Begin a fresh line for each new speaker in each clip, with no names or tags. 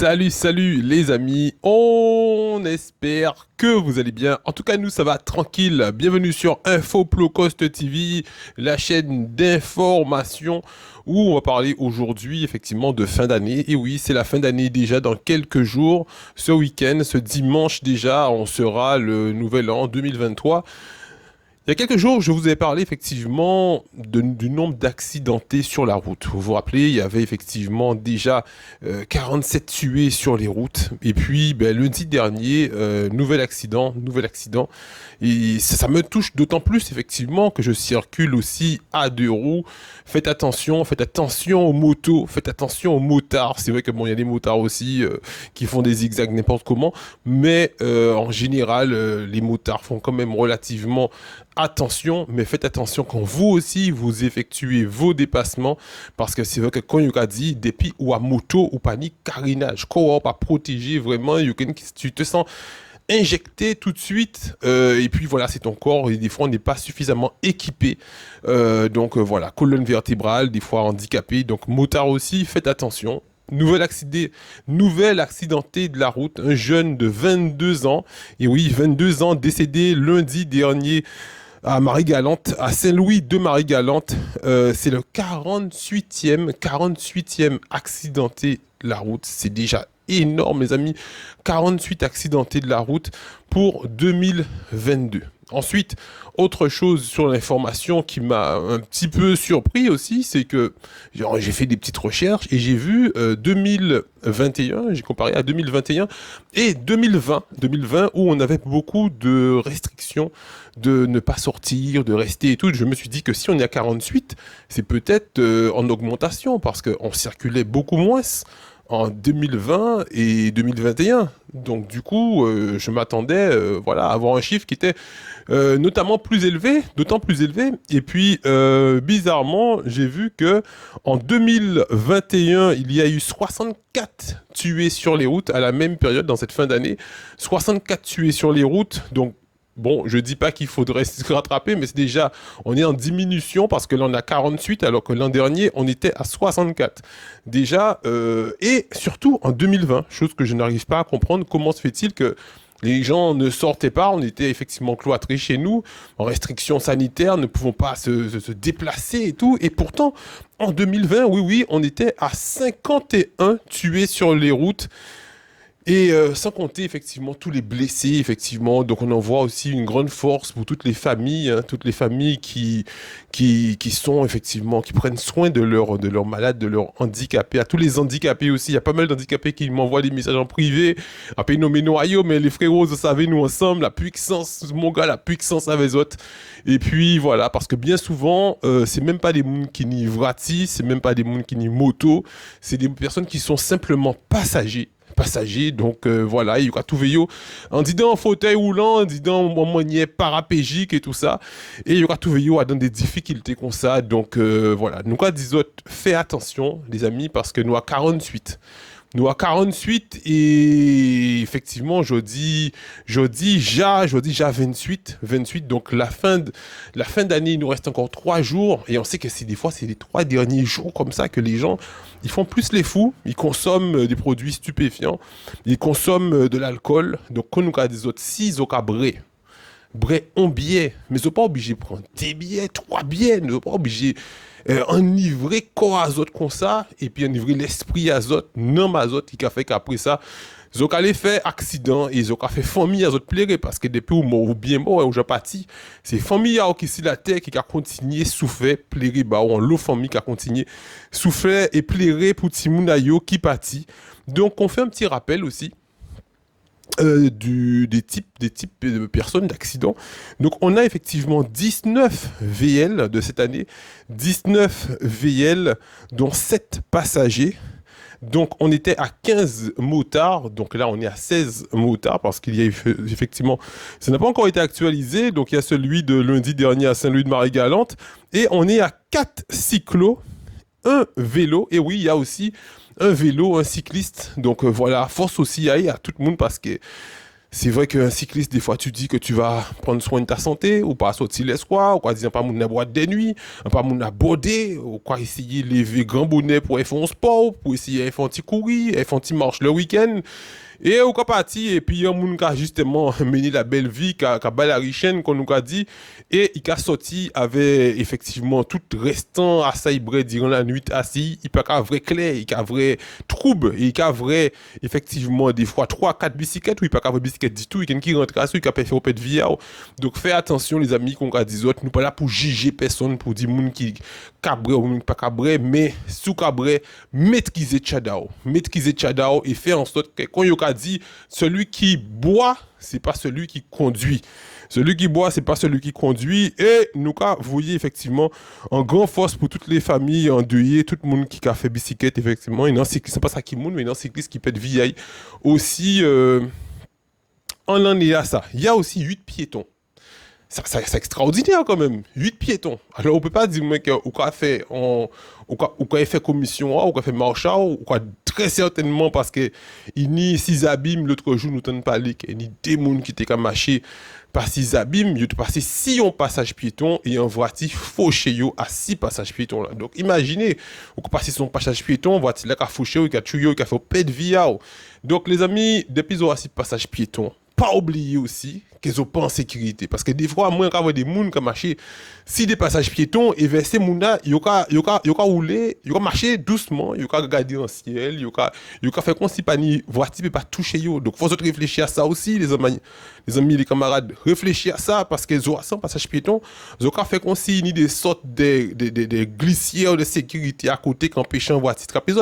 Salut les amis, on espère que vous allez bien. En tout cas, nous, ça va tranquille. Bienvenue sur Infoplocost TV, la chaîne d'information où on va parler aujourd'hui effectivement de fin d'année. Et oui, c'est la fin d'année déjà dans quelques jours. Ce week-end, ce dimanche déjà, on sera le nouvel an 2023. Il y a quelques jours, je vous ai parlé effectivement du nombre d'accidentés sur la route. Vous vous rappelez, il y avait effectivement déjà 47 tués sur les routes. Et puis, lundi dernier, nouvel accident, nouvel accident. Et ça me touche d'autant plus effectivement que je circule aussi à deux roues. Faites attention aux motos, faites attention aux motards. C'est vrai que bon, il y a des motards aussi qui font des zigzags n'importe comment. Mais en général, les motards font quand même relativement attention, mais faites attention quand vous aussi vous effectuez vos dépassements parce que c'est vrai que quand il a dit depuis ou à moto ou panique carinage, quoi pas protéger vraiment, tu te sens injecté tout de suite et puis voilà c'est ton corps et des fois on n'est pas suffisamment équipé voilà colonne vertébrale des fois handicapé donc motard aussi faites attention. Nouvel accidenté de la route, un jeune de 22 ans, et oui, 22 ans, décédé lundi dernier à Marie-Galante, à Saint-Louis de Marie-Galante. C'est le 48e accidenté de la route. C'est déjà énorme, les amis. 48 accidentés de la route pour 2022. Ensuite, autre chose sur l'information qui m'a un petit peu surpris aussi, c'est que j'ai fait des petites recherches et j'ai vu 2021, j'ai comparé à 2021 et 2020 où on avait beaucoup de restrictions de ne pas sortir, de rester et tout. Je me suis dit que si on est à 48, c'est peut-être en augmentation parce qu'on circulait beaucoup moins en 2020 et 2021. Donc du coup, je m'attendais à avoir un chiffre qui était notamment plus élevé, d'autant plus élevé. Et puis, bizarrement, j'ai vu que en 2021, il y a eu 64 tués sur les routes à la même période dans cette fin d'année. 64 tués sur les routes, donc bon, je dis pas qu'il faudrait se rattraper, mais c'est déjà, on est en diminution parce que là on a 48 alors que l'an dernier on était à 64. Déjà, et surtout en 2020, chose que je n'arrive pas à comprendre, comment se fait-il que les gens ne sortaient pas, on était effectivement cloîtrés chez nous, en restrictions sanitaires, ne pouvons pas se déplacer et tout, et pourtant en 2020, oui, on était à 51 tués sur les routes. Et sans compter effectivement tous les blessés, effectivement. Donc on en voit aussi une grande force pour toutes les familles qui sont effectivement, qui prennent soin de leurs malades, de leurs handicapés. À tous les handicapés aussi, il y a pas mal d'handicapés qui m'envoient des messages en privé. Après nommé noyau, mais les frérots, vous savez, nous ensemble, la puissance, mon gars, la puissance avec les autres. Et puis voilà, parce que bien souvent, c'est même pas des gens qui n'y vratis, c'est même pas des gens qui n'y moto, c'est des personnes qui sont simplement passagers, donc voilà, il y a tout veillot en disant en fauteuil roulant, en disant en moyen parapégique et tout ça, et il y aura tout veillot à dans des difficultés comme ça, donc voilà, nous quoi disons, fais attention les amis, parce que nous à 48, et effectivement, je dis déjà 28, donc la fin d'année, il nous reste encore 3 jours, et on sait que des fois, c'est les 3 derniers jours comme ça que les gens, ils font plus les fous, ils consomment des produits stupéfiants, ils consomment de l'alcool, donc quand nous, des autres, si ils ont qu'à un billet, mais ils sont pas obligés de prendre des billets, 3 billets, ils sont pas obligés enivrer corps azote comme ça, et puis enivrer l'esprit azote, non azote, qui a fait qu'après ça, ils ont qu'à faire accident, et ils ont qu'à faire famille azote pleurer, parce que depuis ou bien mort, ou j'ai parti, c'est famille qui ici la terre qui a continué souffrir, pleurer, ou l'autre famille qui a continué souffrir et pleurer pour Timoun qui parti. Donc on fait un petit rappel aussi des types de personnes d'accidents. Donc on a effectivement 19 VL de cette année, 19 VL dont 7 passagers. Donc on était à 15 motards, donc là on est à 16 motards parce qu'il y a effectivement, ça n'a pas encore été actualisé, donc il y a celui de lundi dernier à Saint-Louis de Marie-Galante, et on est à 4 cyclos, un vélo, et oui il y a aussi un vélo, un cycliste, donc voilà, force aussi à tout le monde parce que C'est vrai qu'un cycliste, des fois, tu dis que tu vas prendre soin de ta santé, ou pas sortir les soirs, ou quoi dire pas mon boîte de nuit, pas mon bordé, ou quoi essayer de lever grand bonnet pour faire un sport, pour essayer de faire un petit courir, faire un petit marche le week-end. Et au cas parti, et puis un moun qui a justement mené la belle vie, qui a bâti la richesse, qu'on nous a dit, et il a sorti avec effectivement tout restant à ça, il durant la nuit assis, il peut qu'à vrai clair, il a vrai trouble, il a vrai effectivement des fois 3-4 bicyclettes, ou il peut qu'à vrai bicyclette du tout, il y a qui rentre à ça, il a fait un peu de vie. Donc faites attention les amis, qu'on a dit autres, nous pas là pour juger personne, pour dire moun qui cabré ou moun pas cabré, mais sous cabré, maîtriser Tchadao et faire en sorte que quand il a dit celui qui boit, c'est pas celui qui conduit. Celui qui boit, c'est pas celui qui conduit. Et nous, vous voyez effectivement, en grande force pour toutes les familles endeuillées, tout le monde qui a fait bicyclette, effectivement. Et non, c'est pas ça qui monte, mais non, cycliste qui peut être vieille. Aussi, on en est à ça. Il y a aussi 8 piétons. C'est extraordinaire quand même. 8 piétons. Alors, on peut pas dire qu'on a fait commission, ou qu'on a fait marche, ou qu'on très certainement parce que il y a 6 abîmes l'autre jour, nous t'en parlé, il y a des gens qui étaient marché par 6 abîmes, il y a passé 6 passages piétons et en voiture fauché à 6 passages piétons là. Donc, imaginez, on passe son passage piéton, voiture là qui a fauché, qui a tué, qui a fait pète vie. Donc, les amis, depuis qu'ils ont 6 passages piétons, pas oublier aussi qu'ils sont pas en sécurité. Parce que des fois, moi, quand il y a des gens qui marchent, si des passages piétons, et vers ces gens-là, ils ont roulé, ils ont marché doucement, ils ont regardé dans le ciel, ils ont fait comme si la voiture ne peut pas toucher. Donc, il faut réfléchir à ça aussi, les amis, les camarades. Réfléchir à ça, parce qu'ils ont un passage piéton, ils ont fait comme si il y a des sortes de glissières de sécurité à côté qui empêchent la voiture de trapper.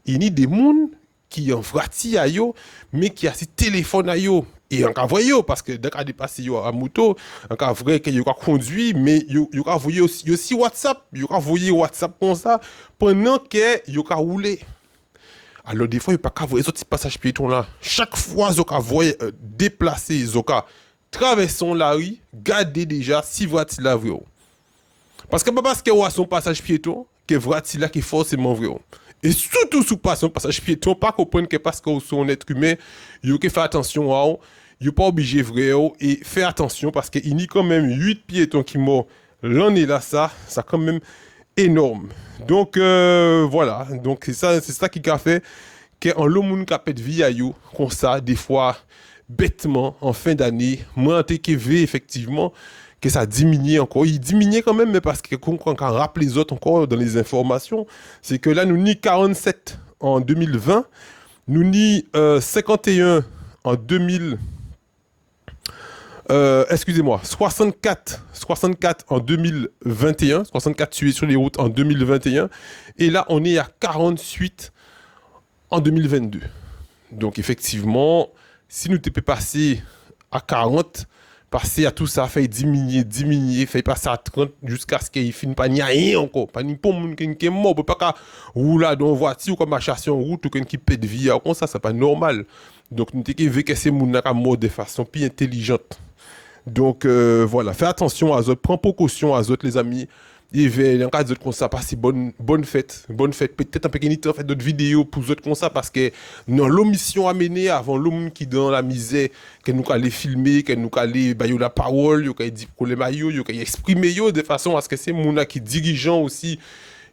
Il y a des gens qui ont voiture à eux, mais qui ont un téléphone à eux. Et on a voyé parce que dès qu'on a dépassé à moto, on a vrai qu'il a conduit, mais il a voyé aussi WhatsApp, il a voyé WhatsApp comme ça pendant qu'il a roulé. Alors des fois il pas qu'à voir les autres passages piétons là. Chaque fois il a voyé déplacer, il a traversé la rue, garder déjà si voiture là vrai. Parce que pas parce qu'il y a son passage piéton que voiture là qui est forcément vrai. Et surtout sous son passage piéton, pas comprendre que parce qu'on est un être humain, il faut faire attention à il n'est pas obligé vrai et faire attention parce qu'il y a quand même 8 piétons qui morts l'année là, ça quand même énorme. Donc voilà, donc c'est ça qui a fait qu'en l'homme qui a fait vie à you comme ça des fois bêtement en fin d'année, moi qui vais effectivement que ça diminue encore. Il diminue quand même, mais parce que quand on rappelle les autres encore dans les informations, c'est que là, nous n'y 47 en 2020, nous n'y 51 en 2000. Excusez-moi, 64 en 2021, 64 tués sur les routes en 2021, et là, on est à 48 en 2022. Donc, effectivement, si nous t'étions passé à 40, passer à tout ça, fait diminuer, fait passer à 30 jusqu'à ce qu'il finisse pas rien encore. Pas ni pour moun qui est mort, on peut pas rouler dans une voiture ou comme marcher sur une route ou qui pète vie, comme ça, c'est pas normal. Donc, nous t'es vu que ces moun là mort de façon plus intelligente. Donc, voilà, fais attention à eux, prends précaution à eux, les amis. Et en cas de comme ça, passer bonne fête. Peut-être un peu fait d'autres vidéos pour eux comme ça, parce que non, l'omission à mener avant l'homme qui dans la misère, que nous allons filmer, que nous allons bailler la parole, que nous dire pour les maillots, que nous exprimer de façon à ce que c'est mon qui dirigeant aussi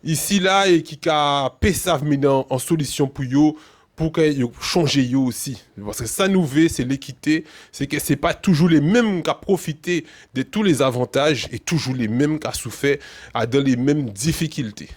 ici là et qui a savent maintenant en solution pour eux. Pour que changer aussi. Parce que ça nous veut, c'est l'équité, c'est que c'est pas toujours les mêmes qui ont profité de tous les avantages et toujours les mêmes qui ont souffert dans les mêmes difficultés.